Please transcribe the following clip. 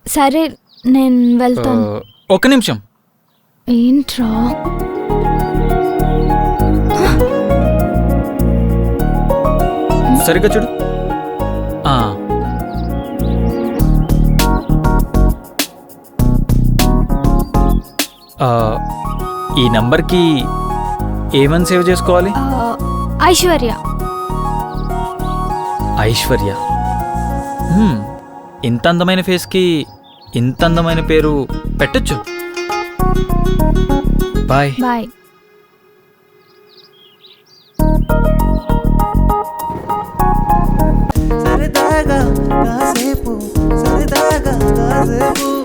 సరే నేను వెళ్తాను. ఒక్క నిమిషం. ఏంట్రా? సరిగ్గా చూడు. ఈ నంబర్కి ఏమని సేవ్ చేసుకోవాలి? ఐశ్వర్య. ఐశ్వర్య. ఇంత అందమైన ఫేస్కి ఇంత అందమైన పేరు పెట్టచ్చు. బాయ్. బాయ్. సరదాగా కాసేపు సరదాగా కాసేపు